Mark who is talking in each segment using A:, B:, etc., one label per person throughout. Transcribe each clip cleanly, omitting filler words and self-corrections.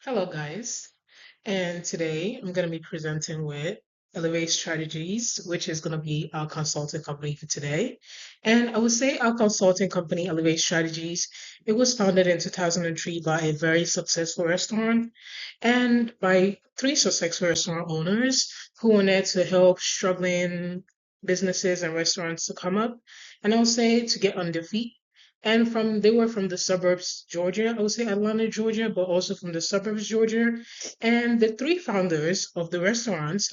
A: Hello, guys. And today I'm going to be presenting with Elevate Strategies, which is going to be our consulting company for today. And I would say our consulting company, Elevate Strategies, it was founded in 2003 by a very successful restaurant and by three successful restaurant owners who wanted to help struggling businesses and restaurants to come up. And I would say to get on their feet and they were from the suburbs Georgia, I would say Atlanta, Georgia, but also from the suburbs Georgia. And the three founders of the restaurants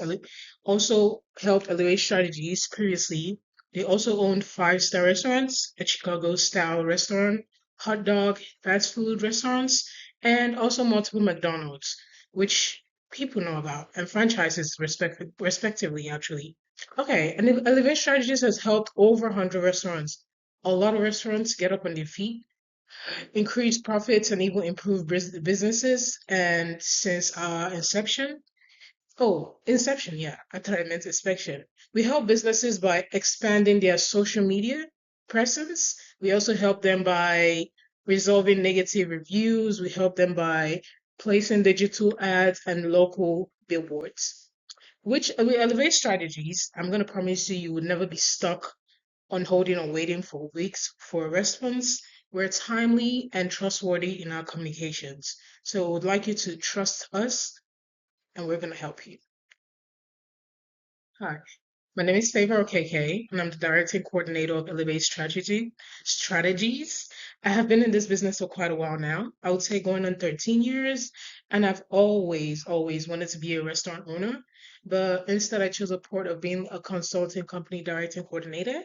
A: also helped Elevate Strategies previously. They also owned five-star restaurants, a Chicago style restaurant, hot dog, fast food restaurants, and also multiple McDonald's, which people know about, and franchises respectively, actually. Okay, and Elevate Strategies has helped over 100 restaurants. A lot of restaurants get up on their feet, increase profits, and even improve businesses. And since our inception, yeah, I thought I meant inspection. We help businesses by expanding their social media presence. We also help them by resolving negative reviews. We help them by placing digital ads and local billboards. Which with Elevate Strategies, I'm going to promise you, you will never be stuck on holding or waiting for weeks for a response. We're timely and trustworthy in our communications. So I would like you to trust us and we're going to help you. Hi, my name is Favor OKK and I'm the Director and Coordinator of Elevate Strategies. I have been in this business for quite a while now. I would say going on 13 years, and I've always wanted to be a restaurant owner. But instead, I chose a port of being a consulting company director and coordinator.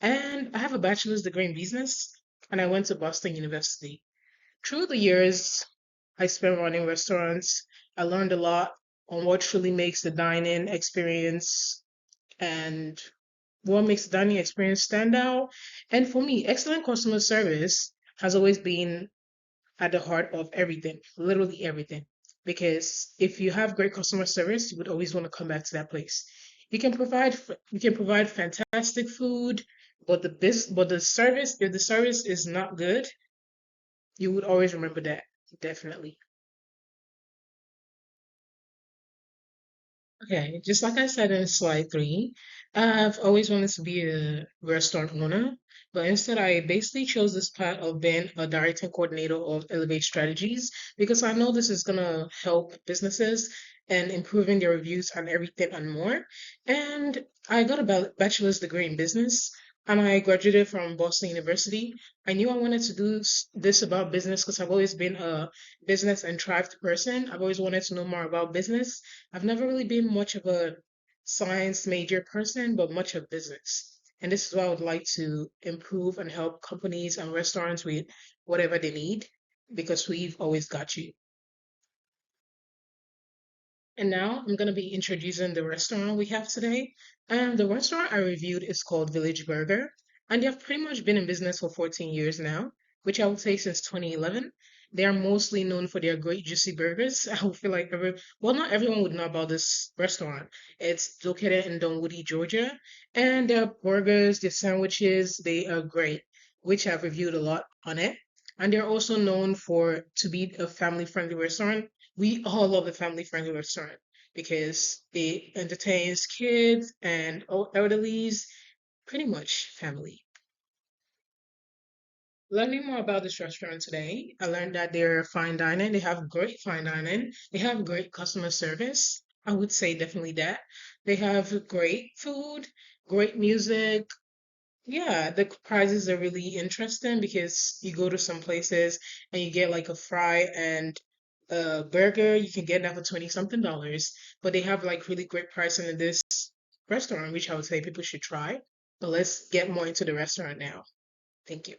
A: And I have a bachelor's degree in business, and I went to Boston University. Through the years I spent running restaurants, I learned a lot on what truly makes the dining experience and what makes the dining experience stand out. And for me, excellent customer service has always been at the heart of everything, literally everything. Because if you have great customer service, you would always want to come back to that place. You can provide fantastic food, but the service, if the service is not good, you would always remember that, definitely. Okay, just like I said in slide three, I've always wanted to be a restaurant owner, but instead I basically chose this path of being a director and coordinator of Elevate Strategies because I know this is gonna help businesses and improving their reviews and everything and more. And I got a bachelor's degree in business and I graduated from Boston University. I knew I wanted to do this about business because I've always been a business and thrived person. I've always wanted to know more about business. I've never really been much of a science major person, but much of business. And this is why I would like to improve and help companies and restaurants with whatever they need because we've always got you. And now I'm going to be introducing the restaurant we have today. And the restaurant I reviewed is called Village Burger. And they have pretty much been in business for 14 years now, which I would say since 2011. They are mostly known for their great juicy burgers. I would feel like not everyone would know about this restaurant. It's located in Dunwoody, Georgia. And their burgers, their sandwiches, they are great, which I've reviewed a lot on it. And they're also known for to be a family-friendly restaurant. We all love a family-friendly restaurant because it entertains kids and elderlies, pretty much family. Learning more about this restaurant today, I learned that they're fine dining. They have great fine dining. They have great customer service. I would say definitely that. They have great food, great music. Yeah, the prices are really interesting because you go to some places and you get like a fry and a burger, you can get that for 20 something dollars. But they have like really great pricing in this restaurant, which I would say people should try. But let's get more into the restaurant now. Thank you.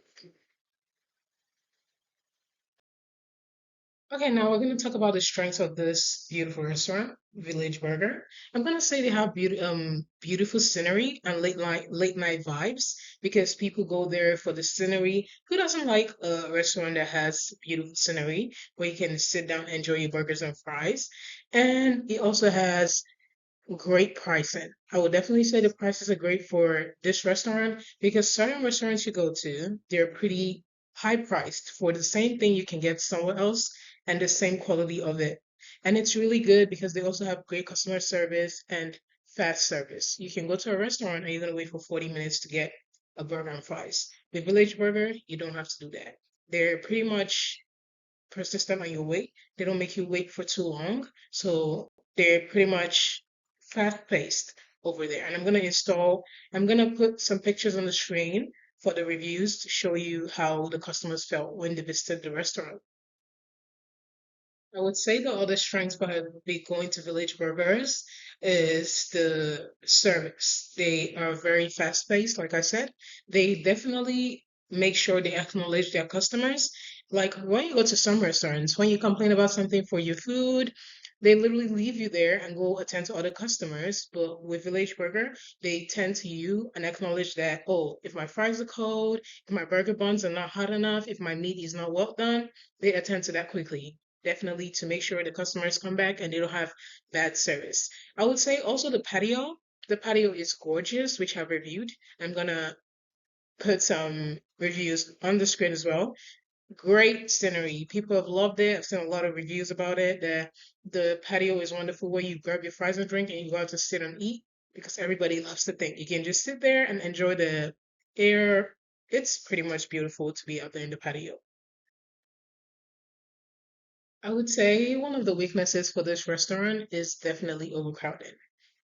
A: Okay, now we're going to talk about the strengths of this beautiful restaurant, Village Burger. I'm going to say they have beautiful scenery and late night vibes because people go there for the scenery. Who doesn't like a restaurant that has beautiful scenery where you can sit down and enjoy your burgers and fries? And it also has great pricing. I would definitely say the prices are great for this restaurant because certain restaurants you go to, they're pretty high priced for the same thing you can get somewhere else. and the same quality of it. And it's really good because they also have great customer service and fast service. You can go to a restaurant and you're going to wait for 40 minutes to get a burger and fries. With Village Burger, you don't have to do that. They're pretty much persistent on your wait. They don't make you wait for too long. So they're pretty much fast paced over there. And I'm going to put some pictures on the screen for the reviews to show you how the customers felt when they visited the restaurant. I would say the other strengths by be going to Village Burgers is the service. They are very fast paced, like I said. They definitely make sure they acknowledge their customers. Like when you go to some restaurants, when you complain about something for your food, they literally leave you there and go attend to other customers. But with Village Burger, they tend to you and acknowledge that, oh, if my fries are cold, if my burger buns are not hot enough, if my meat is not well done, they attend to that quickly, definitely, to make sure the customers come back and they don't have bad service. I would say also the patio. The patio is gorgeous, which I've reviewed. I'm gonna put some reviews on the screen as well. Great scenery. People have loved it. I've seen a lot of reviews about it. The patio is wonderful where you grab your fries and drink and you go out to sit and eat because everybody loves the thing. You can just sit there and enjoy the air. It's pretty much beautiful to be out there in the patio. I would say one of the weaknesses for this restaurant is definitely overcrowded.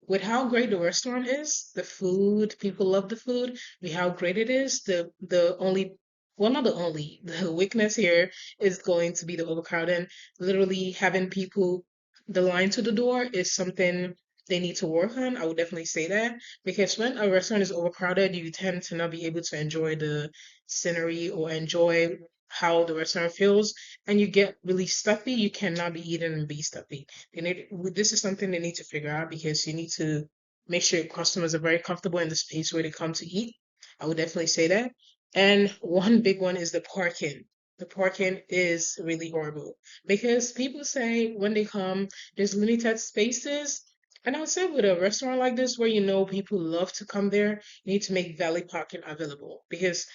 A: With how great the restaurant is, the food, people love the food, with how great it is, the only well not the only, the weakness here is going to be the overcrowding. Literally having people the line to the door is something they need to work on. I would definitely say that because when a restaurant is overcrowded, you tend to not be able to enjoy the scenery or enjoy how the restaurant feels, and you get really stuffy. You cannot be eating and be stuffy. This is something they need to figure out because you need to make sure customers are very comfortable in the space where they come to eat. I would definitely say that. And one big one is the parking. The parking is really horrible because people say when they come, there's limited spaces. And I would say with a restaurant like this, where you know people love to come there, you need to make valet parking available because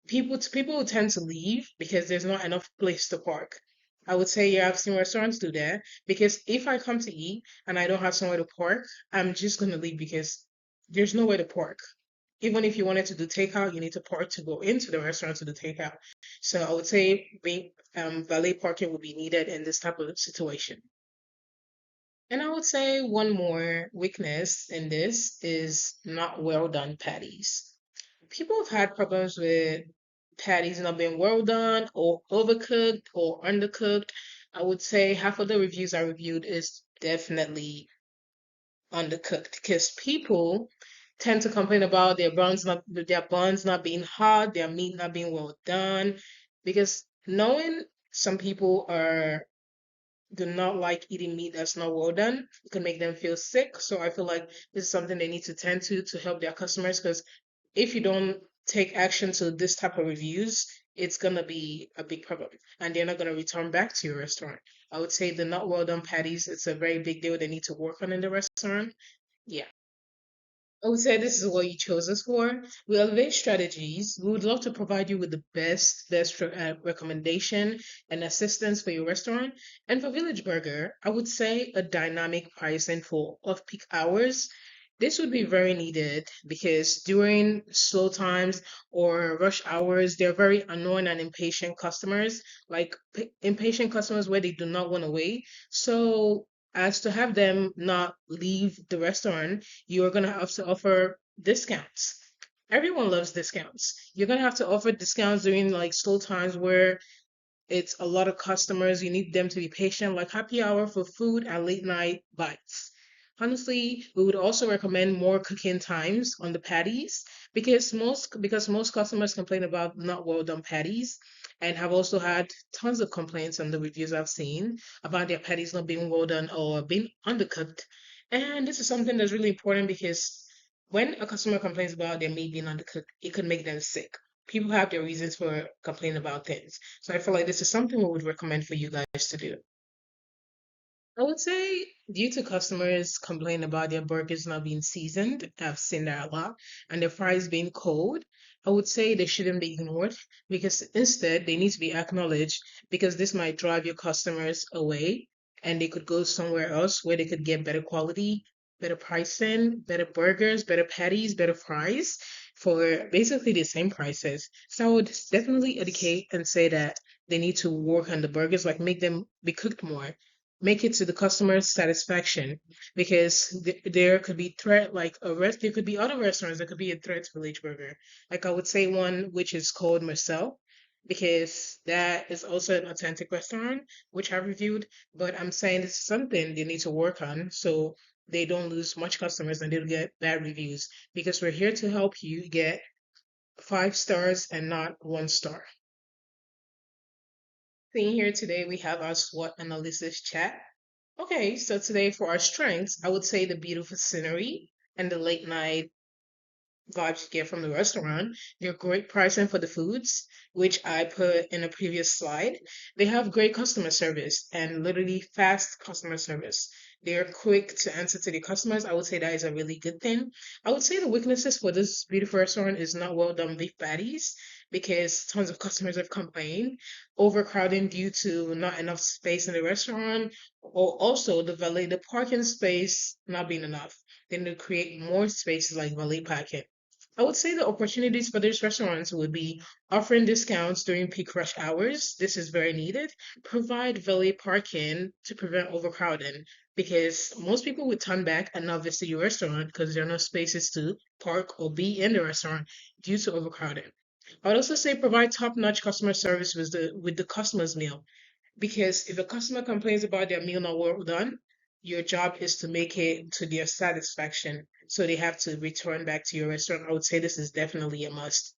A: people tend to leave because there's not enough place to park. I would say, yeah, I've seen restaurants do that because if I come to eat and I don't have somewhere to park, I'm just gonna leave because there's nowhere to park. Even if you wanted to do takeout, you need to park to go into the restaurant to do takeout. So I would say being valet parking would be needed in this type of situation. And I would say one more weakness in this is not well done patties. People have had problems with patties not being well done or overcooked or undercooked. I would say half of the reviews I reviewed is definitely undercooked because people tend to complain about their buns not being hot, their meat not being well done. Because knowing some people are do not like eating meat that's not well done, it can make them feel sick. So I feel like this is something they need to tend to help their customers because if you don't take action to this type of reviews, it's gonna be a big problem, and they're not gonna return back to your restaurant. I would say the not well done patties, it's a very big deal they need to work on in the restaurant. Yeah. I would say this is what you chose us for. We elevate strategies. We would love to provide you with the best recommendation and assistance for your restaurant. And for Village Burger, I would say a dynamic pricing for off-peak hours. This would be very needed because during slow times or rush hours, they're very annoying and impatient customers, like impatient customers where they do not want to wait. So as to have them not leave the restaurant, you're going to have to offer discounts. Everyone loves discounts. You're going to have to offer discounts during like slow times where it's a lot of customers. You need them to be patient, like happy hour for food and late night bites. Honestly, we would also recommend more cooking times on the patties because most customers complain about not well done patties and have also had tons of complaints on the reviews I've seen about their patties not being well done or being undercooked. And this is something that's really important because when a customer complains about their meat being undercooked, it could make them sick. People have their reasons for complaining about things. So I feel like this is something we would recommend for you guys to do. I would say due to customers complain about their burgers not being seasoned, I've seen that a lot, and their fries being cold. I would say they shouldn't be ignored because instead they need to be acknowledged because this might drive your customers away and they could go somewhere else where they could get better quality, better pricing, better burgers, better patties, better fries for basically the same prices. So I would definitely educate and say that they need to work on the burgers, like make them be cooked more, make it to the customer's satisfaction because there could be threat like there could be other restaurants that could be a threat to Village Burger. Like I would say one which is called Marcel because that is also an authentic restaurant which I reviewed. But I'm saying this is something they need to work on so they don't lose much customers and they don't get bad reviews because we're here to help you get 5 stars and not 1 star. Seeing here today we have our SWOT analysis chat. Okay, so today for our strengths, I would say the beautiful scenery and the late night vibes you get from the restaurant. They're great pricing for the foods, which I put in a previous slide. They have great customer service and literally fast customer service. They're quick to answer to the customers. I would say that is a really good thing. I would say the weaknesses for this beautiful restaurant is not well done beef patties because tons of customers have complained. Overcrowding due to not enough space in the restaurant, or also the parking space not being enough. They need to create more spaces like valet parking. I would say the opportunities for these restaurants would be offering discounts during peak rush hours. This is very needed. Provide valet parking to prevent overcrowding because most people would turn back and not visit your restaurant because there are no spaces to park or be in the restaurant due to overcrowding. I would also say provide top-notch customer service with the customer's meal because if a customer complains about their meal not well done, your job is to make it to their satisfaction. So they have to return back to your restaurant. I would say this is definitely a must.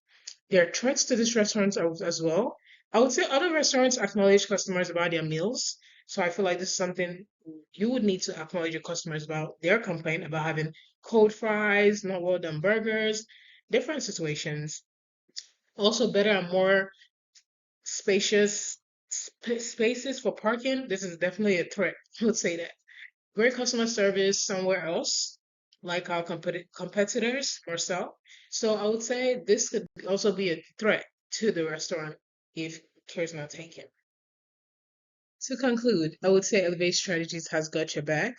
A: There are threats to this restaurant as well. I would say other restaurants acknowledge customers about their meals. So I feel like this is something you would need to acknowledge your customers about their complaint about having cold fries, not well done burgers, different situations. Also, better and more spacious spaces for parking. This is definitely a threat. I would say that. Great customer service somewhere else, like our competitors or so. So I would say this could also be a threat to the restaurant if care is not taken. To conclude, I would say Elevate Strategies has got your back,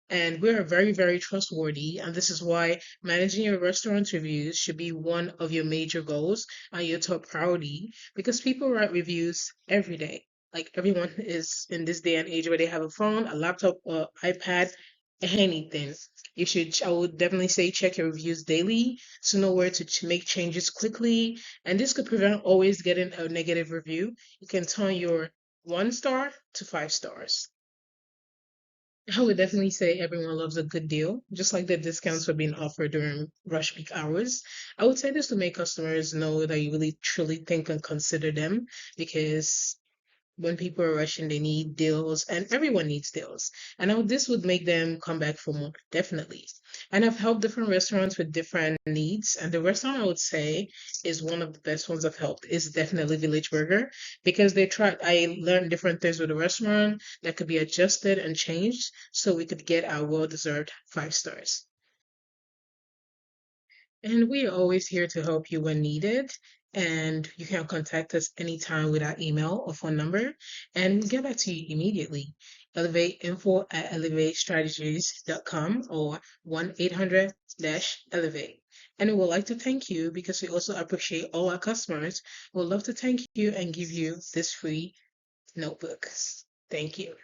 A: and we're very, very trustworthy. And this is why managing your restaurant reviews should be one of your major goals and your top priority because people write reviews every day. Like everyone is in this day and age where they have a phone, a laptop, or iPad, anything. I would definitely say check your reviews daily to know where to make changes quickly. And this could prevent always getting a negative review. You can turn your 1 star to 5 stars. I would definitely say everyone loves a good deal, just like the discounts were being offered during rush peak hours. I would say this to make customers know that you really truly think and consider them because when people are rushing, they need deals, and everyone needs deals. And this would make them come back for more, definitely. And I've helped different restaurants with different needs, and the restaurant I would say is one of the best ones I've helped is definitely Village Burger because they tried. I learned different things with the restaurant that could be adjusted and changed so we could get our well-deserved 5 stars. And we are always here to help you when needed. And you can contact us anytime with our email or phone number, and we'll get back to you immediately. Elevate info at elevatestrategies.com or 1-800-Elevate. And we would like to thank you because we also appreciate all our customers. We'd love to thank you and give you this free notebook. Thank you.